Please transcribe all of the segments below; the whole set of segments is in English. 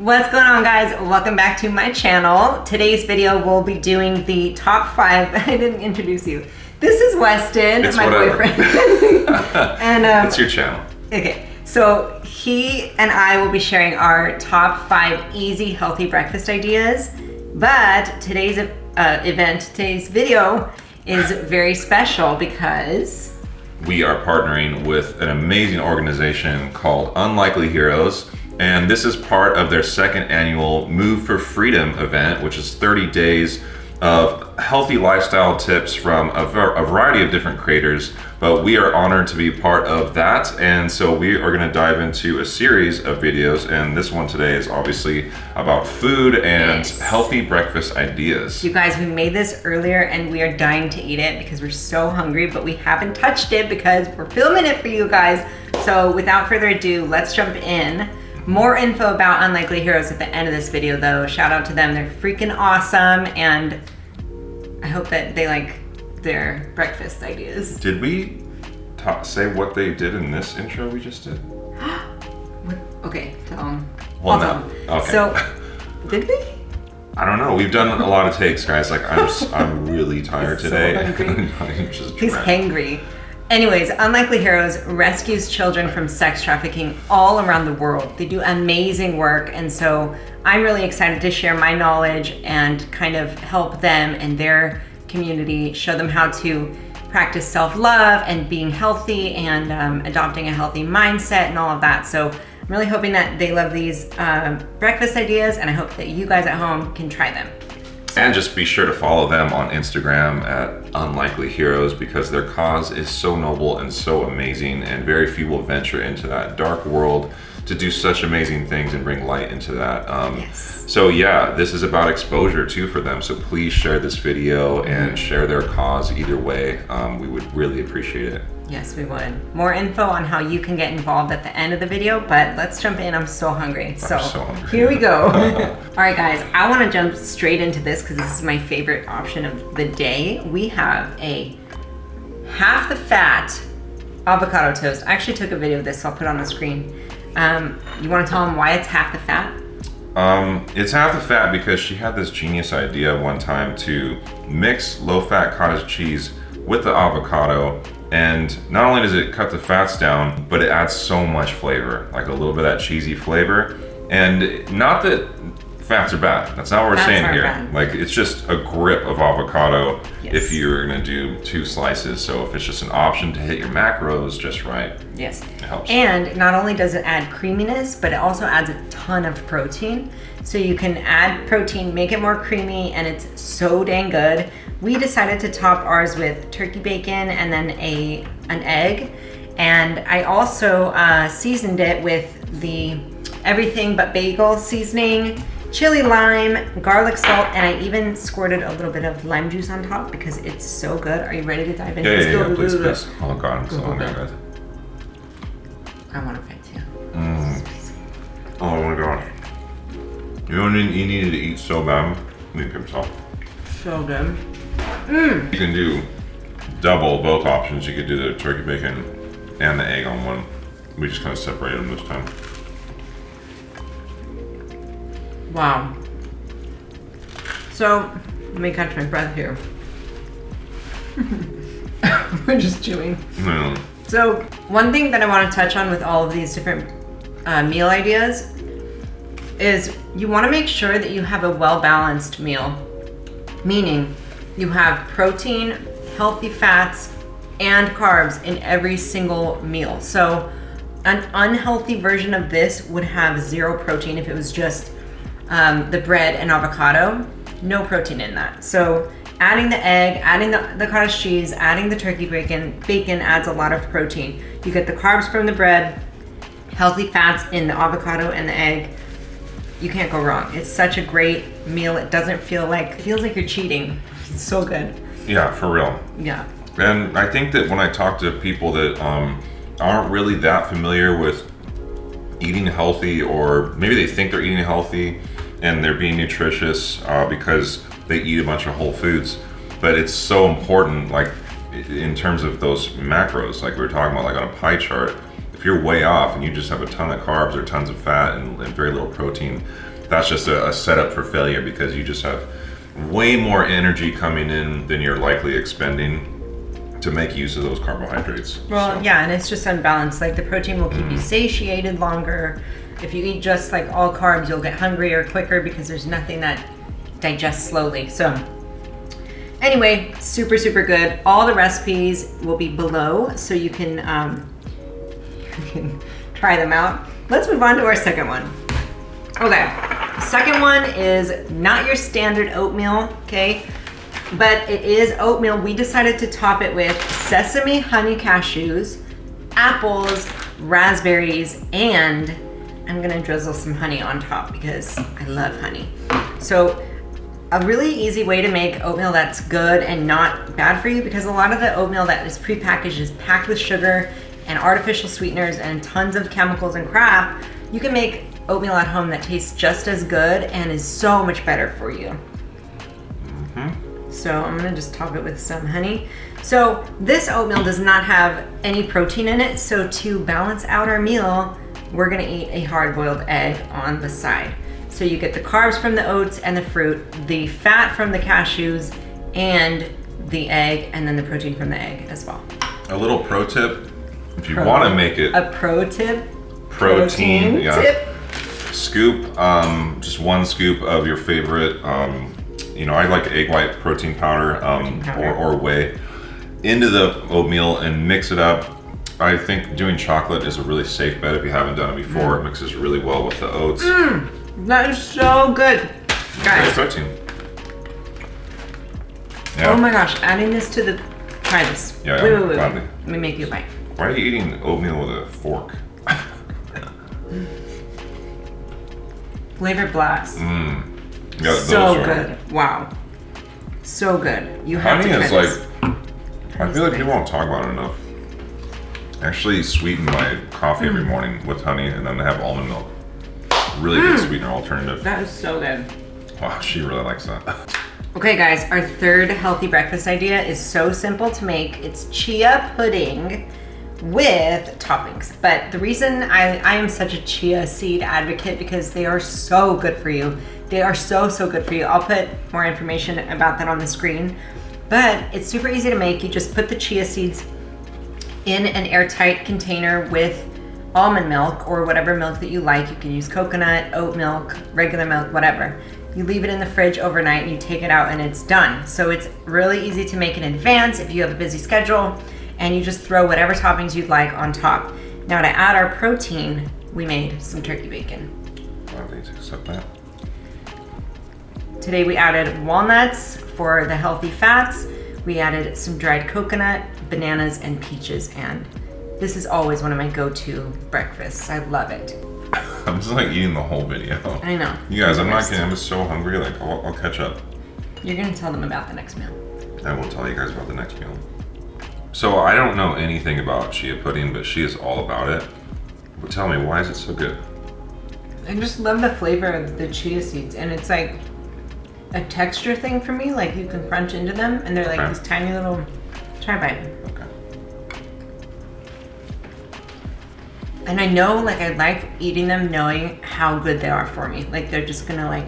What's going on, guys? Welcome back to my channel. Today's video we'll be doing the top 5. I didn't introduce you. This is Weston, it's my boyfriend. And it's your channel. Okay, so he and I will be sharing our top 5 easy healthy breakfast ideas. But today's today's video is very special because we are partnering with an amazing organization called Unlikely Heroes. And this is part of their second annual Move for Freedom event, which is 30 days of healthy lifestyle tips from a variety of different creators. But we are honored to be part of that. And so we are gonna dive into a series of videos. And this one today is obviously about food and healthy breakfast ideas. You guys, we made this earlier and we are dying to eat it because we're so hungry, but we haven't touched it because we're filming it for you guys. So without further ado, let's jump in. More info about Unlikely Heroes at the end of this video though. Shout out to them, they're freaking awesome, and I hope that they like their breakfast ideas. Did we say what they did in this intro we just did? Okay, tell them. Well, no. Okay. So, did we? I don't know, we've done a lot of takes, guys. Like, I'm really tired today. He's hangry. Anyways, Unlikely Heroes rescues children from sex trafficking all around the world. They do amazing work, and so I'm really excited to share my knowledge and kind of help them and their community, show them how to practice self-love and being healthy and adopting a healthy mindset and all of that. So I'm really hoping that they love these breakfast ideas, and I hope that you guys at home can try them. And just be sure to follow them on Instagram at Unlikely Heroes, because their cause is so noble and so amazing, and very few will venture into that dark world to do such amazing things and bring light into that. So yeah, this is about exposure too for them. So please share this video and share their cause either way. We would really appreciate it. Yes, we would. More info on how you can get involved at the end of the video, but let's jump in. I'm so hungry. So hungry. Here we go. All right, guys, I want to jump straight into this because this is my favorite option of the day. We have a half the fat avocado toast. I actually took a video of this, so I'll put it on the screen. You want to tell them why it's half the fat? It's half the fat because she had this genius idea one time to mix low-fat cottage cheese with the avocado, and not only does it cut the fats down, but it adds so much flavor, like a little bit of that cheesy flavor. And not that fats are bad, that's not what we're saying here. Bad. Like, it's just a grip of avocado. Yes. If you're gonna do 2 slices. So if it's just an option to hit your macros just right, yes, it helps. And not only does it add creaminess, but it also adds a ton of protein. So you can add protein, make it more creamy, and it's so dang good. We decided to top ours with turkey bacon and then an egg. And I also seasoned it with the everything but bagel seasoning, chili lime, garlic salt, and I even squirted a little bit of lime juice on top because it's so good. Are you ready to dive into this? Yeah, please. Oh God, I'm so hungry, guys. I want to fight too. Oh my God. You needed to eat so bad. Make himself. So good. You can do double both options. You could do the turkey bacon and the egg on one. We just kind of separated them this time. Wow. So, let me catch my breath here. We're just chewing. So, one thing that I want to touch on with all of these different meal ideas is you want to make sure that you have a well-balanced meal. Meaning, you have protein, healthy fats, and carbs in every single meal. So, an unhealthy version of this would have 0 protein if it was just the bread and avocado, no protein in that. So adding the egg, adding the cottage cheese, adding the turkey bacon adds a lot of protein. You get the carbs from the bread, healthy fats in the avocado and the egg. You can't go wrong. It's such a great meal. It doesn't feel like, it feels like you're cheating. It's so good. Yeah, for real. Yeah. And I think that when I talk to people that aren't really that familiar with eating healthy, or maybe they think they're eating healthy and they're being nutritious because they eat a bunch of whole foods, but it's so important, like in terms of those macros, like we were talking about, like on a pie chart, if you're way off and you just have a ton of carbs or tons of fat and very little protein, that's just a setup for failure because you just have way more energy coming in than you're likely expending to make use of those carbohydrates. Well, So, yeah, and it's just unbalanced. Like the protein will keep you satiated longer. If you eat just like all carbs, you'll get hungrier quicker because there's nothing that digests slowly. So anyway, super, super good. All the recipes will be below so you can try them out. Let's move on to our second one. Okay, second one is not your standard oatmeal, okay? But it is oatmeal. We decided to top it with sesame honey cashews, apples, raspberries, and I'm gonna drizzle some honey on top because I love honey. So a really easy way to make oatmeal that's good and not bad for you, because a lot of the oatmeal that is prepackaged is packed with sugar and artificial sweeteners and tons of chemicals and crap. You can make oatmeal at home that tastes just as good and is so much better for you. So I'm gonna just top it with some honey. So this oatmeal does not have any protein in it, so to balance out our meal, we're gonna eat a hard-boiled egg on the side. So you get the carbs from the oats and the fruit, the fat from the cashews, and the egg, and then the protein from the egg as well. a little pro tip, if you want to make it a pro tip, protein tip. Scoop, just one scoop of your favorite, you know, I like egg white protein powder, or whey into the oatmeal and mix it up. I think doing chocolate is a really safe bet if you haven't done it before. It mixes really well with the oats. That is so good, guys. Protein. Yeah. Oh my gosh, adding this to the, try this. Yeah, wait. gladly. Let me make you a bite. Why are you eating oatmeal with a fork? Flavor blast. Yeah, So good. Wow. So good. You have honey to try is this. like, I feel like people don't talk about it enough. I actually sweeten my coffee every morning with honey, and then I have almond milk. Really good sweetener alternative. That is so good. Wow, she really likes that. Okay guys, our third healthy breakfast idea is so simple to make. It's chia pudding with toppings. But the reason I am such a chia seed advocate, because they are so good for you. They are so good for you. I'll put more information about that on the screen. But it's super easy to make. You just put the chia seeds in an airtight container with almond milk or whatever milk that you like. You can use coconut, oat milk, regular milk, whatever. You leave it in the fridge overnight and you take it out and it's done. So it's really easy to make in advance if you have a busy schedule, and you just throw whatever toppings you'd like on top. Now to add our protein, we made some turkey bacon. I need to accept that. Today we added walnuts for the healthy fats. We added some dried coconut, bananas, and peaches, and this is always one of my go-to breakfasts. I love it. I'm just like eating the whole video. I know. You guys, I'm not kidding. I'm so hungry. Like, I'll catch up. You're gonna tell them about the next meal. I will tell you guys about the next meal. So I don't know anything about chia pudding, but she is all about it. But tell me, why is it so good? I just love the flavor of the chia seeds, and it's like a texture thing for me. Like you can crunch into them, and they're like this tiny little. Try a bite. Okay. And I know, like, I like eating them knowing how good they are for me. Like they're just gonna like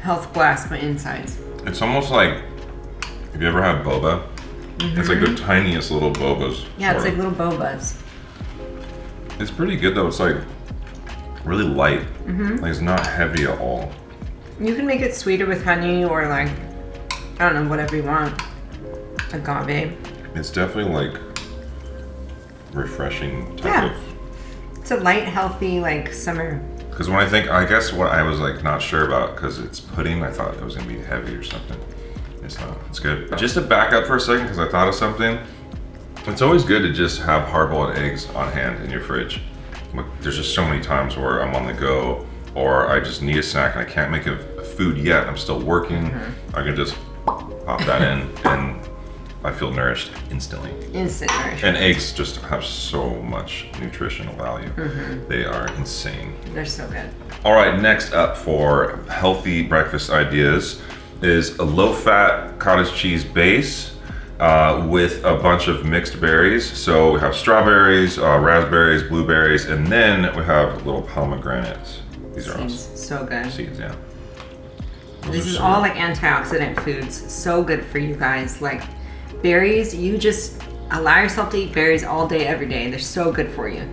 health blast my insides. It's almost like, have you ever had boba? It's like the tiniest little bobas. Yeah, it's like little bobas. It's pretty good though. It's like really light. Like it's not heavy at all. You can make it sweeter with honey or like, I don't know, whatever you want. Agave. It's definitely like refreshing type of. It's a light, healthy, like summer. Because when I guess what I was like not sure about, because it's pudding, I thought it was gonna be heavy or something. It's not. It's good. Just to back up for a second, because I thought of something. It's always good to just have hard-boiled eggs on hand in your fridge. Like, there's just so many times where I'm on the go, or I just need a snack and I can't make a food yet. I'm still working. I can just pop that in, and I feel nourished instantly. Instant nourishment. And eggs just have so much nutritional value. They are insane. They're so good. All right, next up for healthy breakfast ideas is a low-fat cottage cheese base with a bunch of mixed berries. So we have strawberries, raspberries, blueberries, and then we have little pomegranates. These are seeds, awesome. so good. Seeds, yeah. This is all like antioxidant foods, so good for you guys. Like berries, you just allow yourself to eat berries all day, every day. They're so good for you.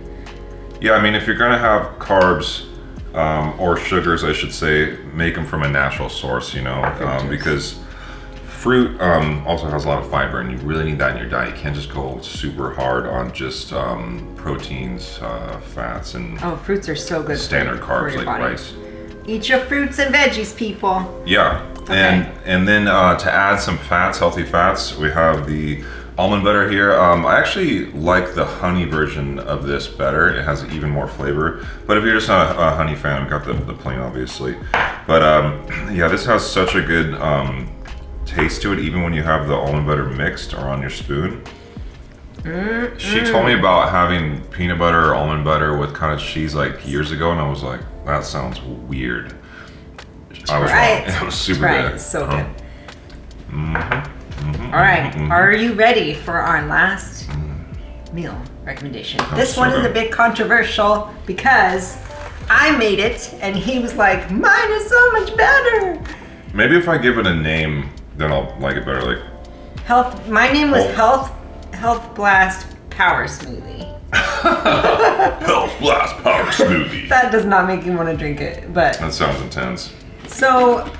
Yeah, I mean, if you're gonna have carbs or sugars, I should say, make them from a natural source, you know, because fruit also has a lot of fiber, and you really need that in your diet. You can't just go super hard on just proteins, fats, and fruits are so good. Standard for carbs like body. rice. Eat your fruits and veggies, people. Yeah, Okay. and then to add some fats, healthy fats, we have the almond butter here. I actually like the honey version of this better. It has even more flavor. But if you're just not a honey fan, I've got the plain, obviously. But yeah, this has such a good taste to it, even when you have the almond butter mixed or on your spoon. She told me about having peanut butter or almond butter with kind of cheese like years ago, and I was like, that sounds weird. I was wrong. It was super good. It's so good. All right, are you ready for our last meal recommendation? This one is a bit controversial because I made it and he was like, mine is so much better. Maybe if I give it a name, then I'll like it better. Like Health. My name was Health Blast Power Smoothie. Health Blast Power Smoothie. That does not make you want to drink it, but That sounds intense. so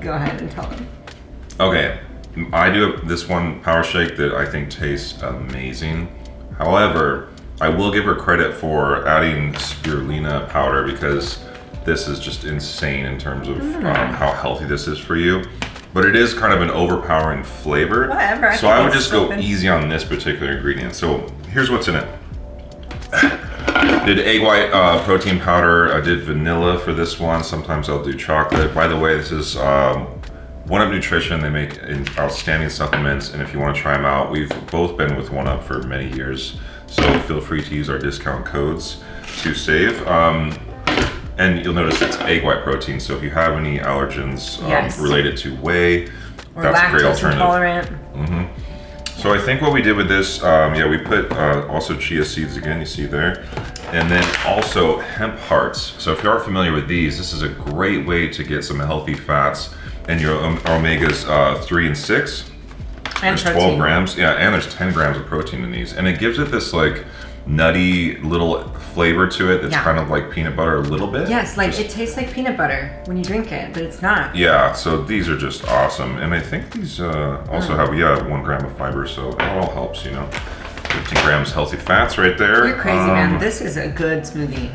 go ahead and tell them. Okay, I do this one power shake that I think tastes amazing. However, I will give her credit for adding spirulina powder because this is just insane in terms of how healthy this is for you. But it is kind of an overpowering flavor. Whatever. So I would just go easy on this particular ingredient. So here's what's in it. Did egg white protein powder. I did vanilla for this one. Sometimes I'll do chocolate. By the way, this is One Up Nutrition. They make outstanding supplements, and if you want to try them out, we've both been with One Up for many years. So feel free to use our discount codes to save. And you'll notice it's egg white protein. So if you have any allergens related to whey, Or that's a great lactose alternative. intolerant. So I think what we did with this, we put also chia seeds again, you see there. And then also hemp hearts. So if you aren't familiar with these, this is a great way to get some healthy fats and your omegas 3 and 6. And there's protein. 12 grams. Yeah, and there's 10 grams of protein in these. And it gives it this like nutty little flavor to it that's kind of like peanut butter a little bit. Yes, like it tastes like peanut butter when you drink it, but it's not. Yeah, so these are just awesome. And I think these also have, 1 gram of fiber, so it all helps, 15 grams healthy fats right there. You're crazy, man. This is a good smoothie.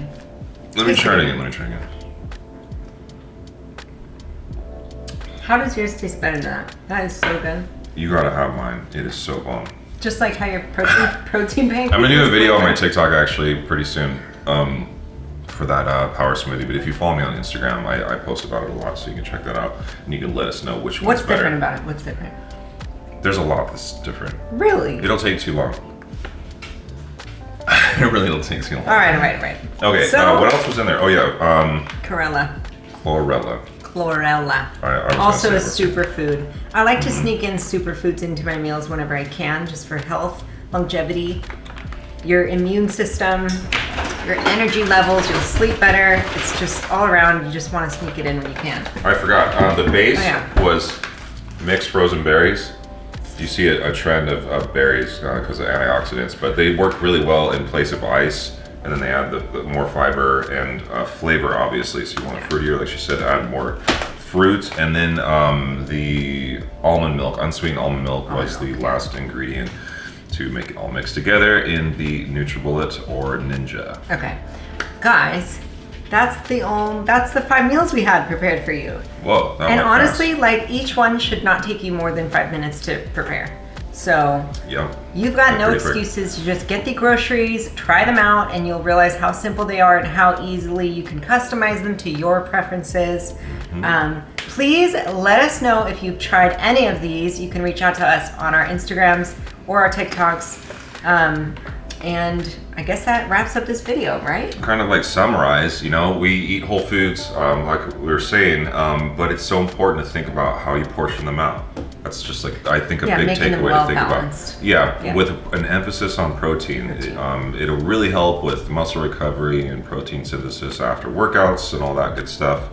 Let me try it again. How does yours taste better than that? That is so good. You gotta have mine. It is so bomb. Just like how your protein pancake. I'm gonna do a video on my TikTok actually pretty soon for that power smoothie. But if you follow me on Instagram, I post about it a lot, so you can check that out and you can let us know which one's better. What's different about it? What's different? There's a lot that's different. Really? It'll take too long. It really will take too long. All right. Okay. So, what else was in there? Oh yeah. Chlorella. Chlorella. I Also a superfood. I like to sneak in superfoods into my meals whenever I can, just for health, longevity, your immune system, your energy levels, you'll sleep better. It's just all around, you just want to sneak it in when you can. I forgot. The base was mixed frozen berries. You see a trend of berries because of antioxidants, but they work really well in place of ice. And then they add the more fiber and flavor, obviously. So you want it fruitier, like she said, add more fruit. And then the almond milk, unsweetened almond milk was the last ingredient to make it all mixed together in the NutriBullet or Ninja. Okay, guys, that's the 5 meals we had prepared for you. Whoa, that And went honestly, fast. like each one should not take you more than 5 minutes to prepare. So Yep. you've got no Pretty quick. excuses. You just get the groceries, try them out, and you'll realize how simple they are and how easily you can customize them to your preferences. Please let us know if you've tried any of these. You can reach out to us on our Instagrams or our TikToks. And I guess that wraps up this video, right? Kind of like summarize, we eat whole foods, like we were saying, but it's so important to think about how you portion them out. That's just like, I think, a Yeah, big making them takeaway to think well-balanced. about. Yeah, Yeah. with an emphasis on protein. It'll really help with muscle recovery and protein synthesis after workouts and all that good stuff.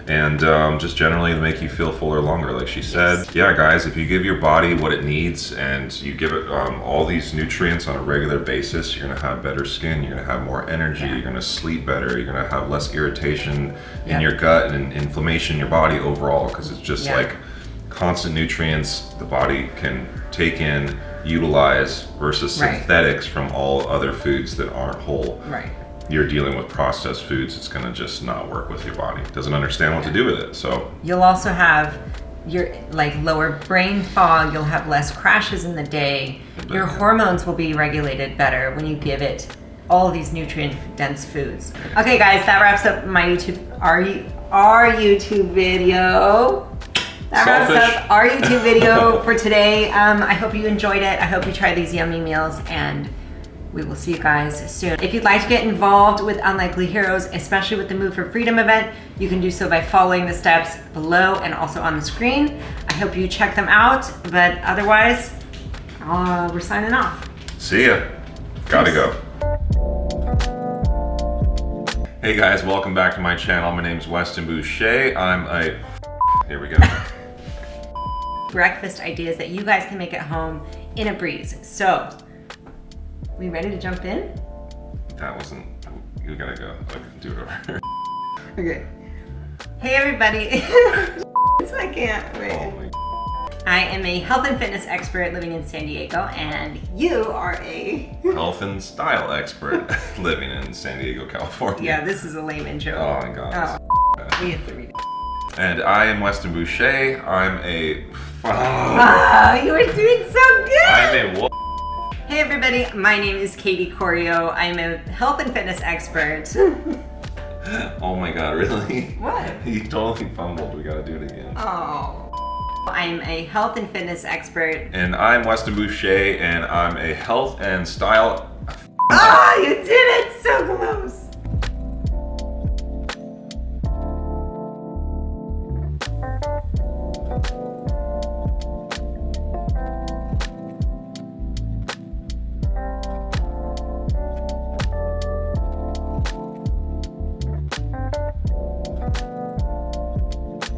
And just generally to make you feel fuller longer, like she said. Yes. Yeah, guys, if you give your body what it needs and you give it all these nutrients on a regular basis, you're gonna have better skin, you're gonna have more energy, you're gonna sleep better, you're gonna have less irritation in your gut and inflammation in your body overall, because it's just like constant nutrients the body can take in, utilize, versus synthetics from all other foods that aren't whole. Right. You're dealing with processed foods, it's gonna just not work with your body. It doesn't understand what to do with it, so. You'll also have your lower brain fog, you'll have less crashes in the day. Your hormones will be regulated better when you give it all these nutrient-dense foods. Okay guys, that wraps up my our YouTube video. That wraps up our YouTube video for today. I hope you enjoyed it. I hope you try these yummy meals, and we will see you guys soon. If you'd like to get involved with Unlikely Heroes, especially with the Move for Freedom event, you can do so by following the steps below and also on the screen. I hope you check them out, but otherwise, we're signing off. See ya. Gotta go. Hey guys, welcome back to my channel. My name's Weston Boucher. Here we go. Breakfast ideas that you guys can make at home in a breeze. So, we ready to jump in? That wasn't, you gotta go, do it over. Okay. Hey everybody. I can't, wait. Oh I am a health and fitness expert living in San Diego, and you are a health and style expert living in San Diego, California. Yeah, this is a lame intro. Oh my god. Oh, we have to read it. And I am Weston Boucher. I'm a... you were doing so good! I'm a... Hey everybody, my name is Katie Corio. I'm a health and fitness expert. Oh my god, really? What? You totally fumbled. We gotta do it again. Oh. I'm a health and fitness expert. And I'm Weston Boucher, and I'm a health and style... Oh, you did it! So close.